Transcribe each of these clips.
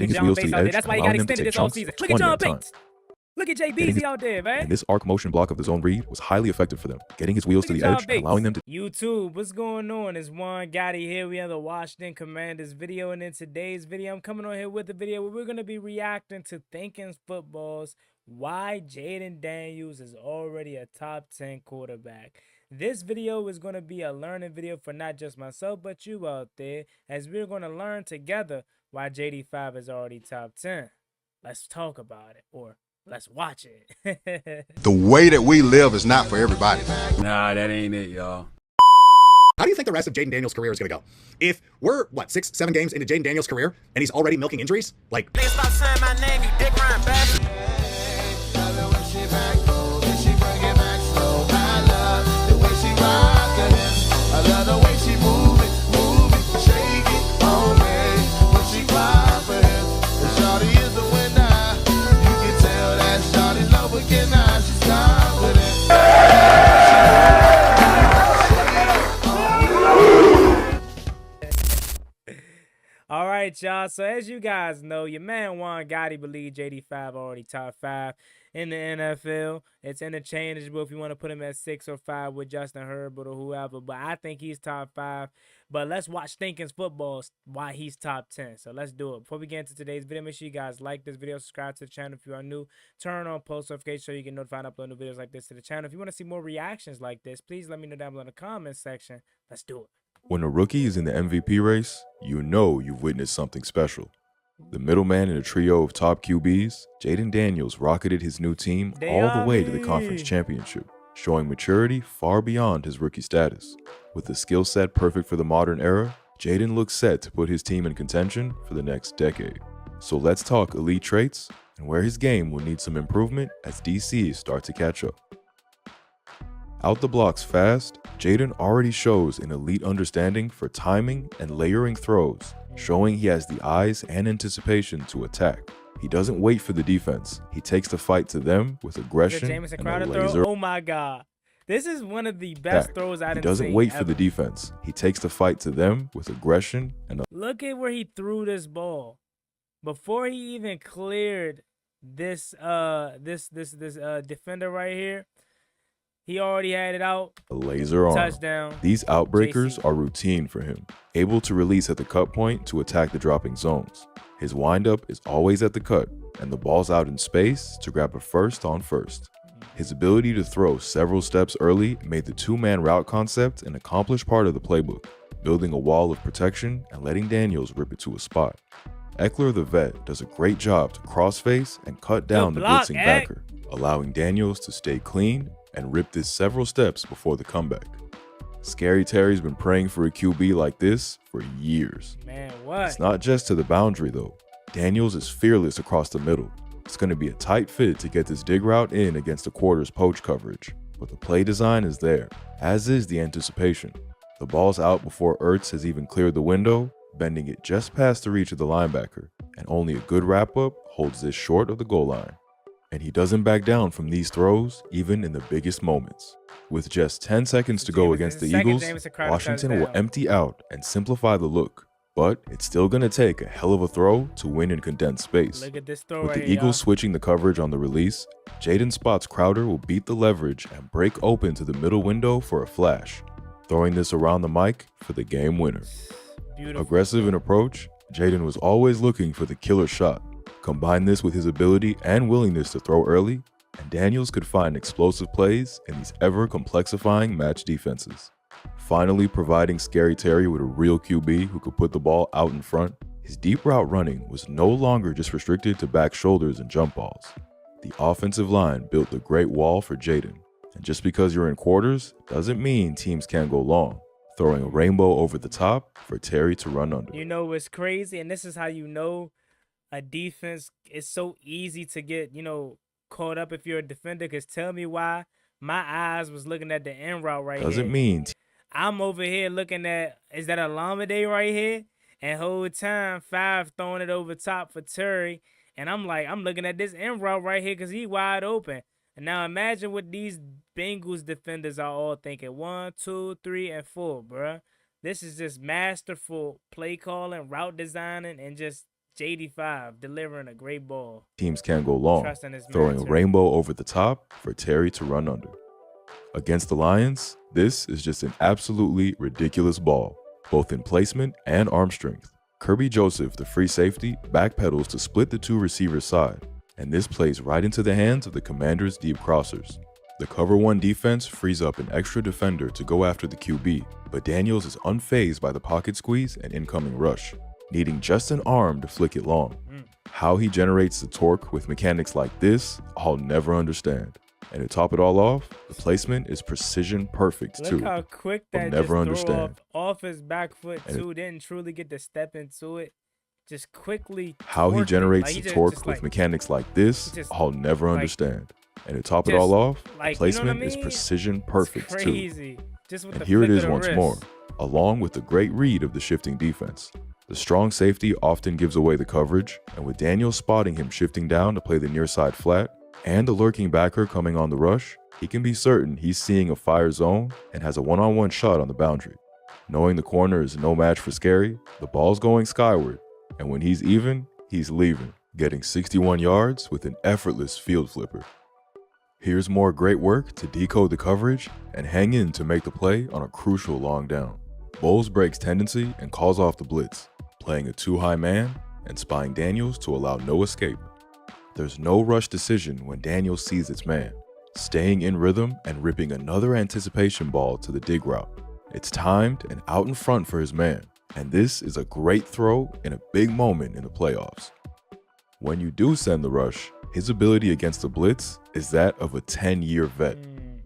getting his wheels to the edge, and allowing them to take chunks of 20 at a time. Look at JBZ out there, man. And this arc motion block of the zone read was highly effective for them, getting his wheels to the edge and allowing them to... YouTube, what's going on? It's Juan Gotti here. We have the Washington Commanders video, and in today's video, I'm coming on here with a video where we're going to be reacting to Thinking Football's why Jaden Daniels is already a top 10 quarterback. This video is going to be a learning video for not just myself, but you out there, as we're going to learn together why JD5 is already top 10. Let's talk about it, or let's watch it. The way that we live is not for everybody. Nah, that ain't it, y'all. How do you think the rest of Jaden Daniels' career is going to go? If we're, 6, 7 games into Jaden Daniels' career, and he's already milking injuries? Like, stop saying my name, you dick rhyme, baby. I love the way she move it, shake it on me. When she fly for him, and shawty is the winner. You can tell that shawty love again now. She's confident. All right, y'all. So as you guys know, your man Juan Gotti believe JD5 already top 5 in the NFL. It's interchangeable if you want to put him at 6 or 5 with Justin Herbert or whoever. But I think he's top 5. But let's watch Thinking's Football why he's top 10. So let's do it. Before we get into today's video, make sure you guys like this video, subscribe to the channel if you are new, turn on post notifications so you get notified and upload new videos like this to the channel. If you want to see more reactions like this, please let me know down below in the comments section. Let's do it. When a rookie is in the MVP race, you know you've witnessed something special. The middleman in a trio of top QBs, Jaden Daniels rocketed his new team all the way to the conference championship, showing maturity far beyond his rookie status. With a skill set perfect for the modern era, Jaden looks set to put his team in contention for the next decade. So let's talk elite traits and where his game will need some improvement as DC start to catch up. Out the blocks fast, Jaden already shows an elite understanding for timing and layering throws, showing he has the eyes and anticipation to attack. He doesn't wait for the defense. He takes the fight to them with aggression and a laser. Oh my God. This is one of the best throws I've seen. He doesn't wait for the defense. He takes the fight to them with aggression and a... Look at where he threw this ball. Before he even cleared this defender right here, he already had it out. A laser arm. Touchdown. These outbreakers are routine for him, able to release at the cut point to attack the dropping zones. His windup is always at the cut, and the ball's out in space to grab a first on first. His ability to throw several steps early made the two-man route concept an accomplished part of the playbook, building a wall of protection and letting Daniels rip it to a spot. Eckler the vet does a great job to crossface and cut down the blitzing backer, allowing Daniels to stay clean and rip this several steps before the comeback. Scary Terry's been praying for a QB like this for years. Man, what? It's not just to the boundary though. Daniels is fearless across the middle. It's going to be a tight fit to get this dig route in against the quarter's poach coverage, but the play design is there, as is the anticipation. The ball's out before Ertz has even cleared the window, bending it just past the reach of the linebacker, and only a good wrap-up holds this short of the goal line. And he doesn't back down from these throws, even in the biggest moments. With just 10 seconds to go against the Eagles, Washington will empty out and simplify the look. But it's still going to take a hell of a throw to win in condensed space. Look at this throw With right the Eagles switching the coverage on the release, Jaden spots Crowder will beat the leverage and break open to the middle window for a flash, throwing this around the mic for the game winner. Beautiful. Aggressive in approach, Jaden was always looking for the killer shot. Combine this with his ability and willingness to throw early, and Daniels could find explosive plays in these ever-complexifying match defenses. Finally providing Scary Terry with a real QB who could put the ball out in front, his deep route running was no longer just restricted to back shoulders and jump balls. The offensive line built a great wall for Jaden, and just because you're in quarters doesn't mean teams can't go long, throwing a rainbow over the top for Terry to run under. You know what's crazy, and this is how you know a defense is so easy to get, caught up if you're a defender, because tell me why my eyes was looking at the end route right here. Doesn't mean I'm over here looking at, is that Alameda right here? And whole time, 5 throwing it over top for Terry. And I'm looking at this end route right here because he wide open. And now imagine what these Bengals defenders are all thinking. 1, 2, 3, and 4, bruh. This is just masterful play calling, route designing, and just JD5 delivering a great ball. Teams can't go long, Trusting his man, throwing a Terry. rainbow over the top for Terry to run under. Against the Lions, this is just an absolutely ridiculous ball, both in placement and arm strength. Kirby Joseph, the free safety, backpedals to split the two receivers side, and this plays right into the hands of the Commanders' deep crossers. The cover one defense frees up an extra defender to go after the QB, but Daniels is unfazed by the pocket squeeze and incoming rush, needing just an arm to flick it long. How he generates the torque with mechanics like this, I'll never understand. And to top it all off, the placement is precision perfect too. Look how quick I'll that never just understand. throw off his back foot And too. Didn't truly get to step into it. Just quickly. How he torqued it. generates Like, he the just- torque just with like- mechanics like this, just, I'll never like, understand. And to top it just, all off, like, the you know what I placement is mean? precision perfect It's too. crazy. Just with And the here it flick is of the once wrist. more, along with the great read of the shifting defense. The strong safety often gives away the coverage, and with Daniel spotting him shifting down to play the near side flat, and the lurking backer coming on the rush, he can be certain he's seeing a fire zone and has a one-on-one shot on the boundary. Knowing the corner is no match for Scary, the ball's going skyward, and when he's even, he's leaving, getting 61 yards with an effortless field flipper. Here's more great work to decode the coverage and hang in to make the play on a crucial long down. Bowles breaks tendency and calls off the blitz, playing a too-high man and spying Daniels to allow no escape. There's no rush decision when Daniels sees its man, staying in rhythm and ripping another anticipation ball to the dig route. It's timed and out in front for his man, and this is a great throw in a big moment in the playoffs. When you do send the rush, his ability against the blitz is that of a 10-year vet.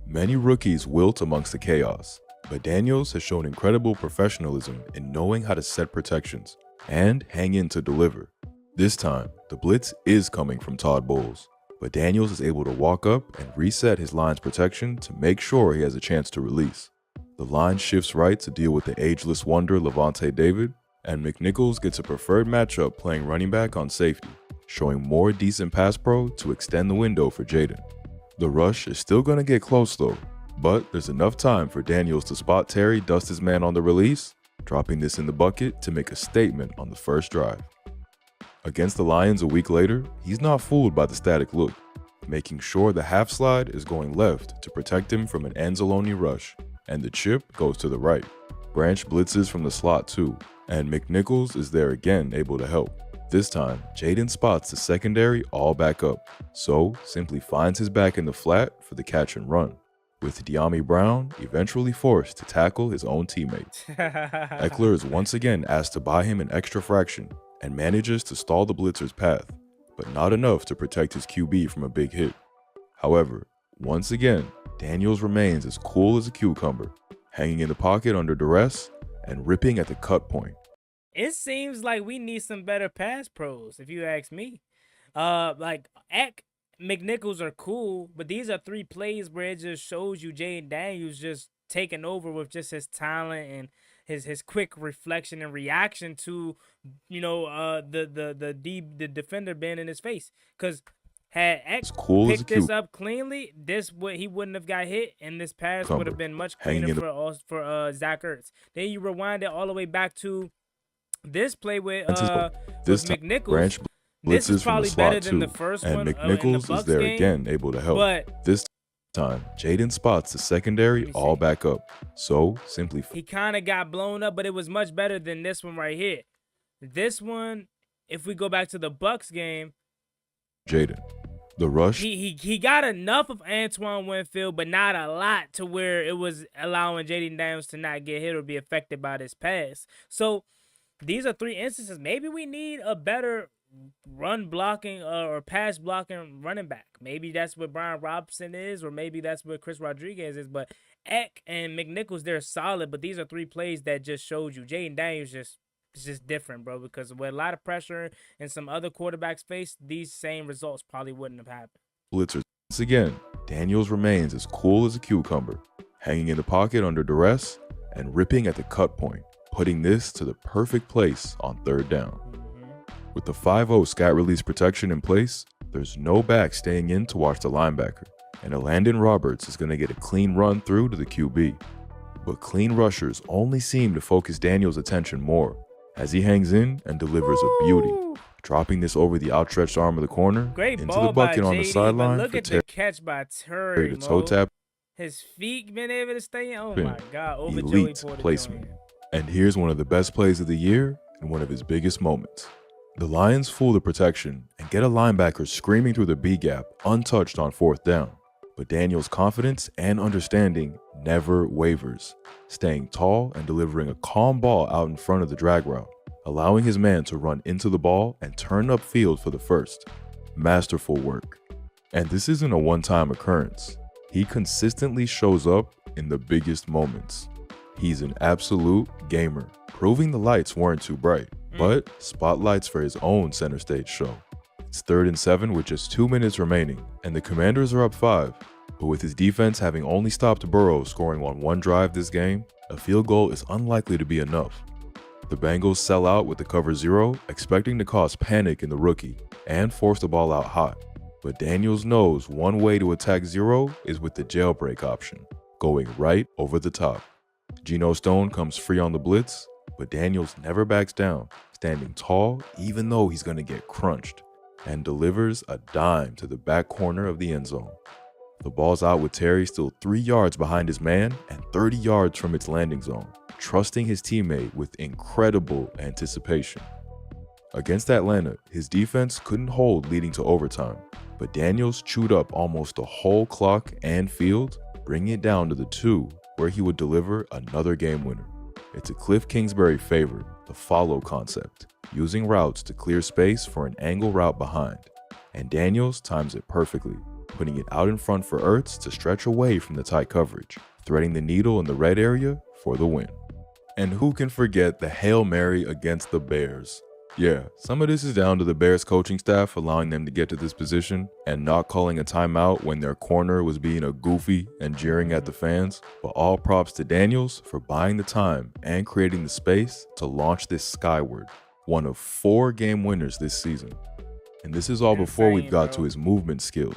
Many rookies wilt amongst the chaos, but Daniels has shown incredible professionalism in knowing how to set protections and hang in to deliver. This time, the blitz is coming from Todd Bowles, but Daniels is able to walk up and reset his line's protection to make sure he has a chance to release. The line shifts right to deal with the ageless wonder Levante David, and McNichols gets a preferred matchup playing running back on safety, showing more decent pass pro to extend the window for Jaden. The rush is still going to get close though, but there's enough time for Daniels to spot Terry dust his man on the release, dropping this in the bucket to make a statement on the first drive. Against the Lions a week later, he's not fooled by the static look, making sure the half slide is going left to protect him from an Anzalone rush, and the chip goes to the right. Branch blitzes from the slot too, and McNichols is there again able to help. This time, Jaden spots the secondary all back up, so simply finds his back in the flat for the catch and run, with De'Ami Brown eventually forced to tackle his own teammate. Eckler is once again asked to buy him an extra fraction and manages to stall the blitzer's path, but not enough to protect his QB from a big hit. However, once again, Daniels remains as cool as a cucumber, hanging in the pocket under duress and ripping at the cut point. It seems like we need some better pass pros, if you ask me. Like Eck, McNichols are cool, but these are 3 plays where it just shows you Jaden Daniels just taking over with just his talent and his quick reflection and reaction to, the defender being in his face. Because had Eck Cool as a picked this cube. up cleanly, he wouldn't have got hit, and this pass Cumber, would have been much hanging cleaner in for Zach Ertz. Then you rewind it all the way back to this play with This time, McNichols. Branch This blitzes is from probably the better slot than too, the first and one in the McNichols is Bucs there game, again able to help. but This time, Jaden spots the secondary all back up, so simply he kind of got blown up, but it was much better than this one right here. This one, if we go back to the Bucs game, Jaden. The rush he got enough of Antoine Winfield, but not a lot to where it was allowing Jaden Daniels to not get hit or be affected by this pass. So these are 3 instances. Maybe we need a better run blocking or pass blocking running back. Maybe that's what Brian Robinson is, or maybe that's what Chris Rodriguez is. But Eck and McNichols, they're solid, but these are 3 plays that just showed you Jaden Daniels it's just different, bro, because with a lot of pressure and some other quarterbacks face, these same results probably wouldn't have happened. blitzers. Once again, Daniels remains as cool as a cucumber, hanging in the pocket under duress and ripping at the cut point, putting this to the perfect place on 3rd down. With the 5-0 scat release protection in place, there's no back staying in to watch the linebacker, and Landon Roberts is going to get a clean run through to the QB. But clean rushers only seem to focus Daniels' attention more, as he hangs in and delivers a beauty, dropping this over the outstretched arm of the corner Great into ball the bucket by on the JD, sideline but look for at Terry the catch by to Terry, toe tap. His feet been able to stay in. Oh Pin. my God, over Joey Elite Porter placement. Jr. And here's one of the best plays of the year and one of his biggest moments. The Lions fool the protection and get a linebacker screaming through the B gap untouched on 4th down. But Daniels' confidence and understanding never wavers, staying tall and delivering a calm ball out in front of the drag route, allowing his man to run into the ball and turn upfield for the first. Masterful work. And this isn't a one-time occurrence. He consistently shows up in the biggest moments. He's an absolute gamer, proving the lights weren't too bright, but spotlights for his own center stage show. It's 3rd and 7 with just 2 minutes remaining, and the Commanders are up 5. But with his defense having only stopped Burrow scoring on 1 drive this game, a field goal is unlikely to be enough. The Bengals sell out with the cover 0, expecting to cause panic in the rookie and force the ball out hot. But Daniels knows one way to attack 0 is with the jailbreak option, going right over the top. Geno Stone comes free on the blitz, but Daniels never backs down, standing tall even though he's going to get crunched, and delivers a dime to the back corner of the end zone. The ball's out with Terry still 3 yards behind his man and 30 yards from its landing zone, trusting his teammate with incredible anticipation. Against Atlanta, his defense couldn't hold leading to overtime, but Daniels chewed up almost the whole clock and field, bringing it down to the 2, where he would deliver another game winner. It's a Cliff Kingsbury favorite, the follow concept, using routes to clear space for an angle route behind. And Daniels times it perfectly, putting it out in front for Ertz to stretch away from the tight coverage, threading the needle in the red area for the win. And who can forget the Hail Mary against the Bears? Yeah, some of this is down to the Bears coaching staff allowing them to get to this position and not calling a timeout when their corner was being a goofy and jeering at the fans, but all props to Daniels for buying the time and creating the space to launch this skyward, one of 4 game winners this season. And this is all before we've got to his movement skills.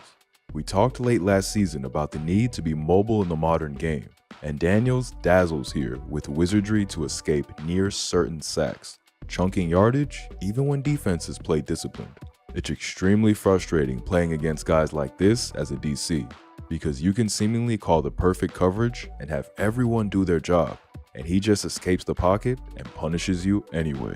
We talked late last season about the need to be mobile in the modern game, and Daniels dazzles here with wizardry to escape near certain sacks, chunking yardage even when defenses play disciplined. It's extremely frustrating playing against guys like this as a DC, because you can seemingly call the perfect coverage and have everyone do their job, and he just escapes the pocket and punishes you anyway.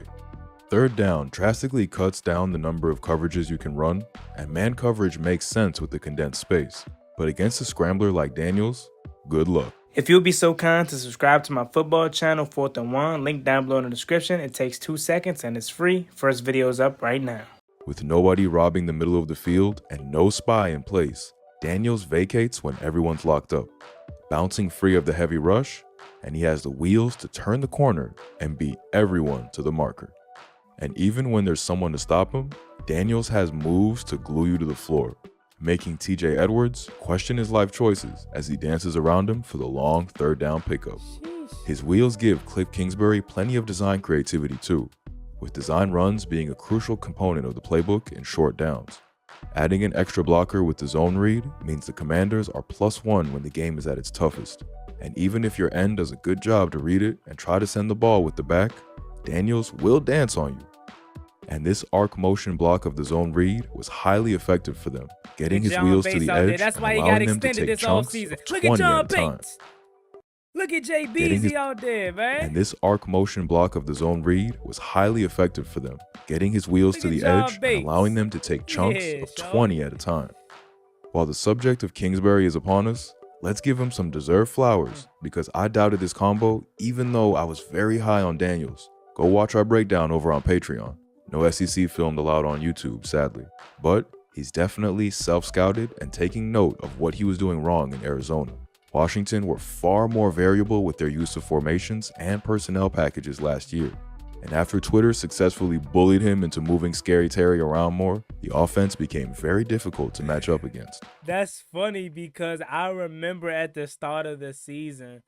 3rd down drastically cuts down the number of coverages you can run, and man coverage makes sense with the condensed space. But against a scrambler like Daniels, good luck. If you'll be so kind to subscribe to my football channel, 4th and 1, link down below in the description. It takes 2 seconds and it's free. First video's up right now. With nobody robbing the middle of the field and no spy in place, Daniels vacates when everyone's locked up, bouncing free of the heavy rush, and he has the wheels to turn the corner and beat everyone to the marker. And even when there's someone to stop him, Daniels has moves to glue you to the floor, making TJ Edwards question his life choices as he dances around him for the long 3rd down pickup. His wheels give Cliff Kingsbury plenty of design creativity too, with design runs being a crucial component of the playbook in short downs. Adding an extra blocker with the zone read means the Commanders are +1 when the game is at its toughest. And even if your end does a good job to read it and try to send the ball with the back, Daniels will dance on you. And this arc motion block of the zone read was highly effective for them, getting his wheels to the edge That's and why he got allowing them to extended take this chunks offseason. of Look 20 at John at a time. Bates. Look at Jay Beasley out there, man. And this arc motion block of the zone read was highly effective for them, getting his wheels to the edge and allowing them to take chunks of 20 at a time. While the subject of Kingsbury is upon us, let's give him some deserved flowers, because I doubted this combo even though I was very high on Daniels. Go watch our breakdown over on Patreon. No SEC filmed allowed on YouTube, sadly. But he's definitely self-scouted and taking note of what he was doing wrong in Arizona. Washington were far more variable with their use of formations and personnel packages last year. And after Twitter successfully bullied him into moving Scary Terry around more, the offense became very difficult to match up against. That's funny because I remember at the start of the season,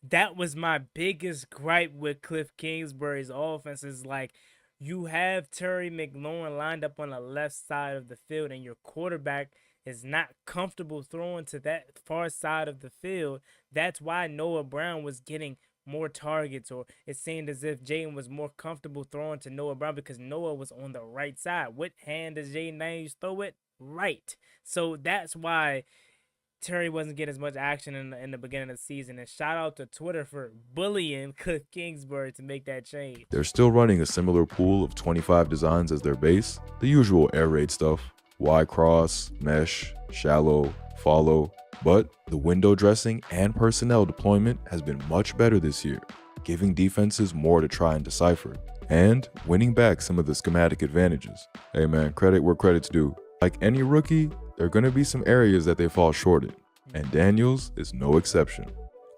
that was my biggest gripe with Cliff Kingsbury's offense is like, you have Terry McLaurin lined up on the left side of the field and your quarterback is not comfortable throwing to that far side of the field. That's why Noah Brown was getting more targets, or it seemed as if Jaden was more comfortable throwing to Noah Brown because Noah was on the right side. What hand does Jaden Daniels throw it? Right. So that's why Terry wasn't getting as much action in the beginning of the season. And shout out to Twitter for bullying Cliff Kingsbury to make that change. They're still running a similar pool of 25 designs as their base, the usual air raid stuff, Y cross, mesh, shallow, follow, but the window dressing and personnel deployment has been much better this year, giving defenses more to try and decipher, and winning back some of the schematic advantages. Hey man, credit where credit's due. Like any rookie, there are going to be some areas that they fall short in, and Daniels is no exception.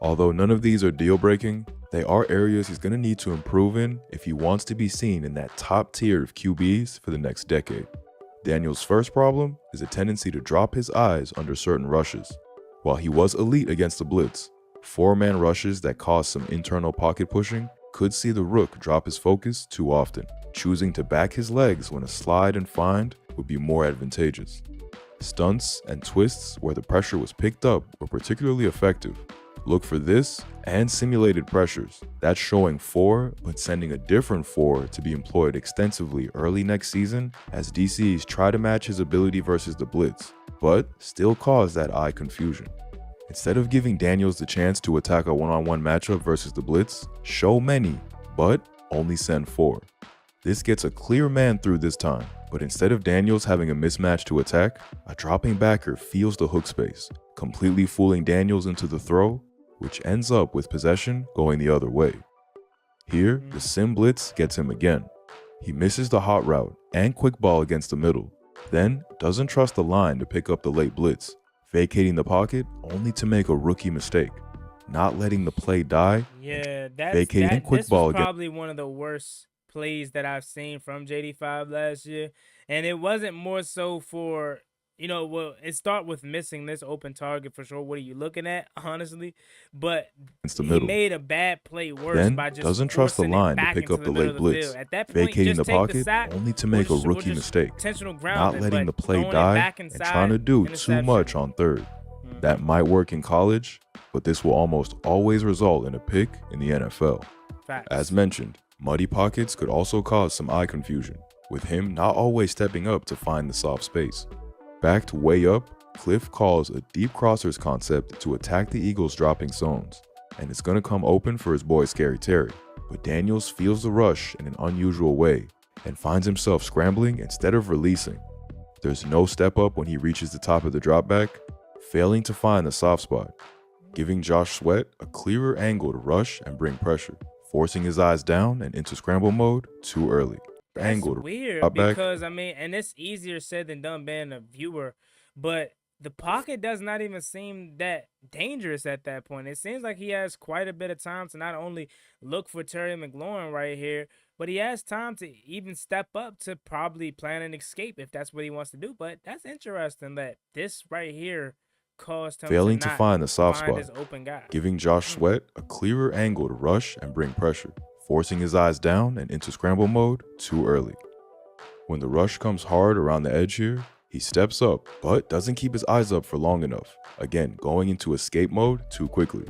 Although none of these are deal-breaking, they are areas he's going to need to improve in if he wants to be seen in that top tier of QBs for the next decade. Daniels' first problem is a tendency to drop his eyes under certain rushes. While he was elite against the blitz, 4-man rushes that cause some internal pocket pushing could see the rook drop his focus too often, choosing to back his legs when a slide and find would be more advantageous. Stunts and twists where the pressure was picked up were particularly effective. Look for this and simulated pressures. That's showing 4 but sending a different 4 to be employed extensively early next season as DCs try to match his ability versus the blitz, but still cause that eye confusion. Instead of giving Daniels the chance to attack a one-on-one matchup versus the blitz, show many, but only send 4. This gets a clear man through this time, but instead of Daniels having a mismatch to attack, a dropping backer feels the hook space, completely fooling Daniels into the throw, which ends up with possession going the other way. Here, the sim blitz gets him again. He misses the hot route and quick ball against the middle, then doesn't trust the line to pick up the late blitz, vacating the pocket only to make a rookie mistake, not letting the play die. Yeah, vacating quick this ball was again. probably one of the worst plays that I've seen from JD5 last year. And it wasn't more so for, it start with missing this open target for sure. What are you looking at, honestly? But Against the he middle. made a bad play worse Then by just doesn't trust the forcing it line to back pick into up the middle late of blitz, field. At that point, vacating just the take pocket sack only to or make a just- or rookie just mistake, intentional not grounding, letting the but play throwing it die back and inside, trying to do too interception. much on third. That might work in college, but this will almost always result in a pick in the NFL. Facts. As mentioned, muddy pockets could also cause some eye confusion, with him not always stepping up to find the soft space. Backed way up, Cliff calls a deep crossers concept to attack the Eagles' dropping zones, and it's going to come open for his boy Scary Terry, but Daniels feels the rush in an unusual way and finds himself scrambling instead of releasing. There's no step up when he reaches the top of the dropback, failing to find the soft spot, giving Josh Sweat a clearer angle to rush and bring pressure, forcing his eyes down and into scramble mode too early. That's weird dropback. because, and it's easier said than done being a viewer, but the pocket does not even seem that dangerous at that point. It seems like he has quite a bit of time to not only look for Terry McLaurin right here, but he has time to even step up to probably plan an escape if that's what he wants to do. But that's interesting that this right here caused him Failing to to not find the soft find spot, his open guy. giving Josh Sweat a clearer angle to rush and bring pressure, forcing his eyes down and into scramble mode too early. When the rush comes hard around the edge here, he steps up, but doesn't keep his eyes up for long enough, again going into escape mode too quickly.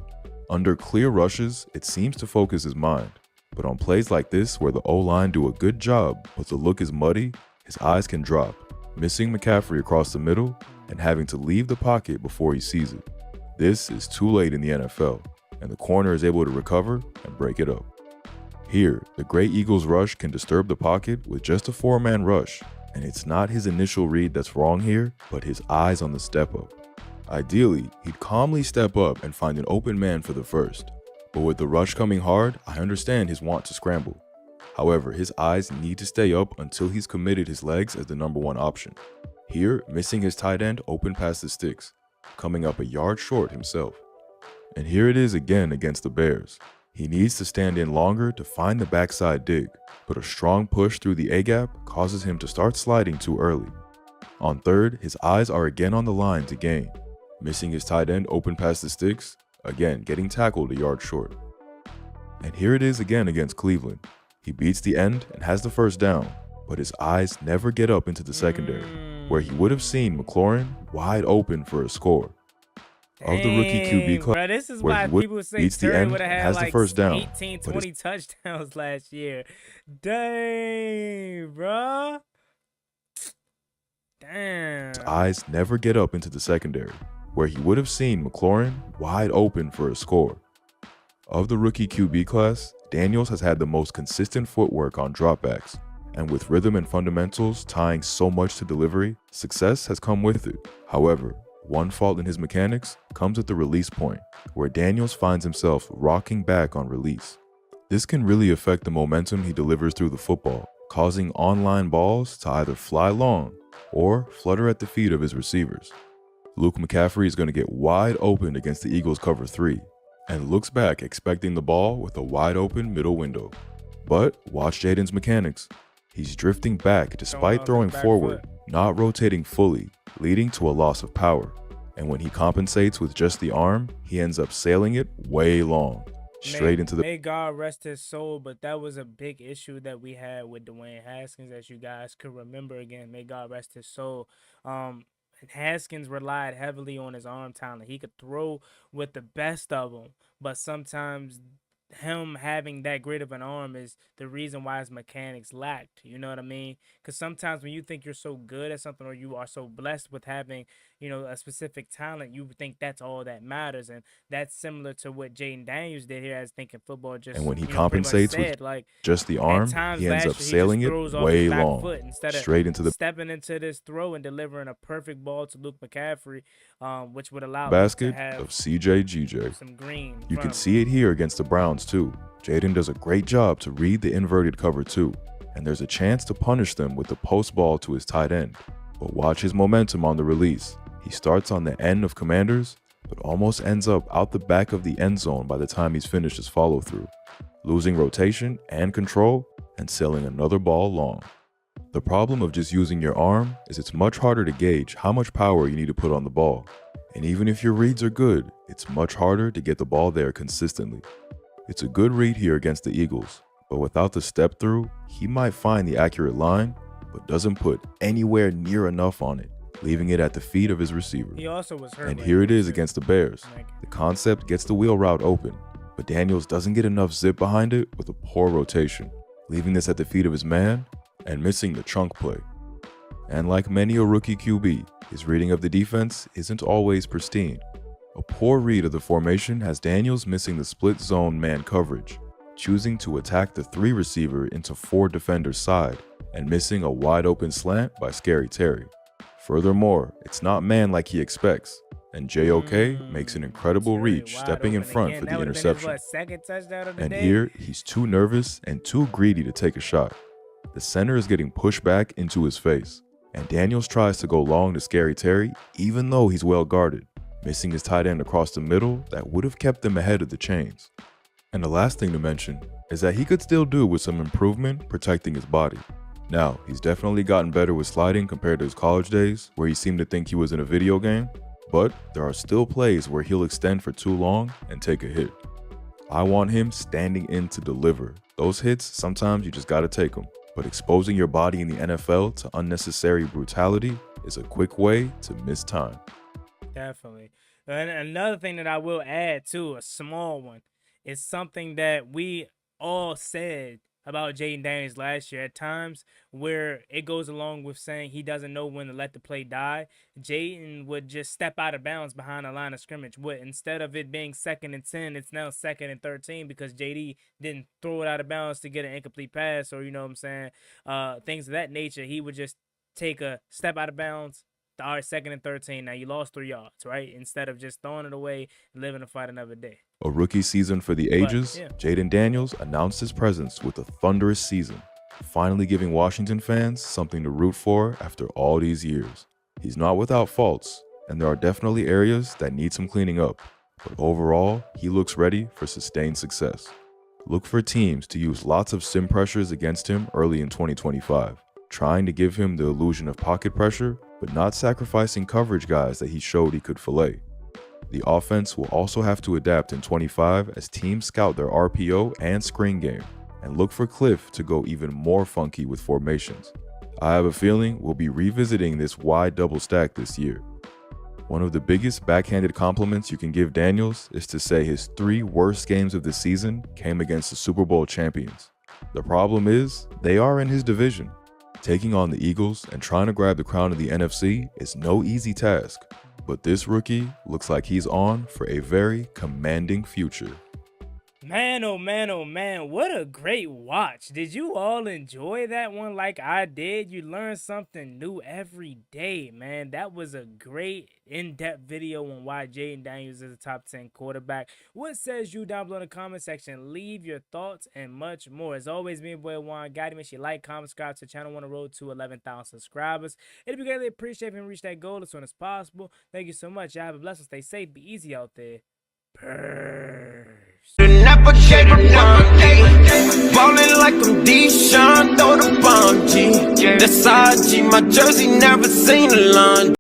Under clear rushes, it seems to focus his mind, but on plays like this where the O-line do a good job but the look is muddy, his eyes can drop, missing McCaffrey across the middle and having to leave the pocket before he sees it. This is too late in the NFL, and the corner is able to recover and break it up. Here, the great Eagles rush can disturb the pocket with just a 4-man rush, and it's not his initial read that's wrong here, but his eyes on the step up. Ideally, he'd calmly step up and find an open man for the first, but with the rush coming hard, I understand his want to scramble. However, his eyes need to stay up until he's committed his legs as the number 1 option. Here, missing his tight end open past the sticks, coming up a yard short himself. And here it is again against the Bears. He needs to stand in longer to find the backside dig, but a strong push through the A-gap causes him to start sliding too early. On third, his eyes are again on the line to gain, missing his tight end open past the sticks, again getting tackled a yard short. And here it is again against Cleveland. He beats the end and has the first down, but his eyes never get up into the secondary, where he would have seen McLaurin wide open for a score. Of the rookie QB Dang, class, bro, this is where why he would people say beats the Terry end would have and had has the like first down, 18, but his 20 touchdowns last year. Dang, bro. Damn. eyes never get up into the secondary, where he would have seen McLaurin wide open for a score. Of the rookie QB class, Daniels has had the most consistent footwork on dropbacks, and with rhythm and fundamentals tying so much to delivery, success has come with it. However, one fault in his mechanics comes at the release point, where Daniels finds himself rocking back on release. This can really affect the momentum he delivers through the football, causing online balls to either fly long or flutter at the feet of his receivers. Luke McCaffrey is going to get wide open against the Eagles' cover 3, and looks back expecting the ball with a wide open middle window. But watch Jaden's mechanics. He's drifting back despite off throwing his back forward, foot. not rotating fully, leading to a loss of power. And when he compensates with just the arm, he ends up sailing it way long, straight into the May God rest his soul, but that was a big issue that we had with Dwayne Haskins, as you guys could remember. Again, may God rest his soul. Haskins relied heavily on his arm talent. He could throw with the best of them, but sometimes him having that great of an arm is the reason why his mechanics lacked. You know what I mean? Because sometimes when you think you're so good at something, or you are so blessed with having, a specific talent, you think that's all that matters. And that's similar to what Jaden Daniels did here as thinking football. Just, And when he pretty much compensates said, with like, just the at arm, times he ends last up year, he sailing just it throws off way his back long, foot instead of straight into the stepping into this throw and delivering a perfect ball to Luke McCaffrey, which would allow Luke to basket have of CJ. some green. You can see it here against the Browns too. Jaden does a great job to read the inverted cover 2, and there's a chance to punish them with the post ball to his tight end. But watch his momentum on the release. He starts on the end of Commanders, but almost ends up out the back of the end zone by the time he's finished his follow through, losing rotation and control and sailing another ball long. The problem of just using your arm is it's much harder to gauge how much power you need to put on the ball. And even if your reads are good, it's much harder to get the ball there consistently. It's a good read here against the Eagles, but without the step through, he might find the accurate line, but doesn't put anywhere near enough on it, leaving it at the feet of his receiver. He also was hurt. And like here it that, is too. against the Bears. The concept gets the wheel route open, but Daniels doesn't get enough zip behind it with a poor rotation, leaving this at the feet of his man and missing the chunk play. And like many a rookie QB, his reading of the defense isn't always pristine. A poor read of the formation has Daniels missing the split zone man coverage, choosing to attack the 3 receiver into 4 defenders side, and missing a wide open slant by Scary Terry. Furthermore, it's not man like he expects, and JOK makes an incredible reach, Wide stepping in open front again. for That the would've been his, interception. second touchdown of the And day? here, he's too nervous and too greedy to take a shot. The center is getting pushed back into his face, and Daniels tries to go long to Scary Terry even though he's well guarded, missing his tight end across the middle that would have kept them ahead of the chains. And the last thing to mention is that he could still do with some improvement protecting his body. Now, he's definitely gotten better with sliding compared to his college days, where he seemed to think he was in a video game, but there are still plays where he'll extend for too long and take a hit. I want him standing in to deliver. Those hits, sometimes you just gotta take them, but exposing your body in the NFL to unnecessary brutality is a quick way to miss time. Definitely. And another thing that I will add too, a small one, is something that we all said about Jaden Daniels last year. At times where it goes along with saying he doesn't know when to let the play die, Jaden would just step out of bounds behind the line of scrimmage. Instead of it being 2nd and 10, it's now 2nd and 13 because JD didn't throw it out of bounds to get an incomplete pass, or things of that nature. He would just take a step out of bounds. All right, 2nd and 13. Now you lost 3 yards, right? Instead of just throwing it away and living to fight another day. A rookie season for the ages, yeah. Jaden Daniels announced his presence with a thunderous season, finally giving Washington fans something to root for after all these years. He's not without faults, and there are definitely areas that need some cleaning up, but overall, he looks ready for sustained success. Look for teams to use lots of sim pressures against him early in 2025, trying to give him the illusion of pocket pressure, but not sacrificing coverage guys that he showed he could fillet. The offense will also have to adapt in 25 as teams scout their RPO and screen game, and look for Cliff to go even more funky with formations. I have a feeling we'll be revisiting this wide double stack this year. One of the biggest backhanded compliments you can give Daniels is to say his 3 worst games of the season came against the Super Bowl champions. The problem is, they are in his division. Taking on the Eagles and trying to grab the crown of the NFC is no easy task, but this rookie looks like he's on for a very commanding future. Man, oh man, oh man, what a great watch. Did you all enjoy that one like I did? You learn something new every day, man. That was a great in-depth video on why Jaden Daniels is a top 10 quarterback. What says you down below in the comment section? Leave your thoughts and much more. As always, me and boy Juan Gotti. Make sure you like, comment, subscribe to the channel. On the road to 11,000 subscribers. It'd be greatly appreciated if we reach that goal as soon as possible. Thank you so much. Y'all have a blessing. Stay safe. Be easy out there. Ballin' like I'm Deshaun, throw the bomb, G. That's IG, my jersey never seen a line.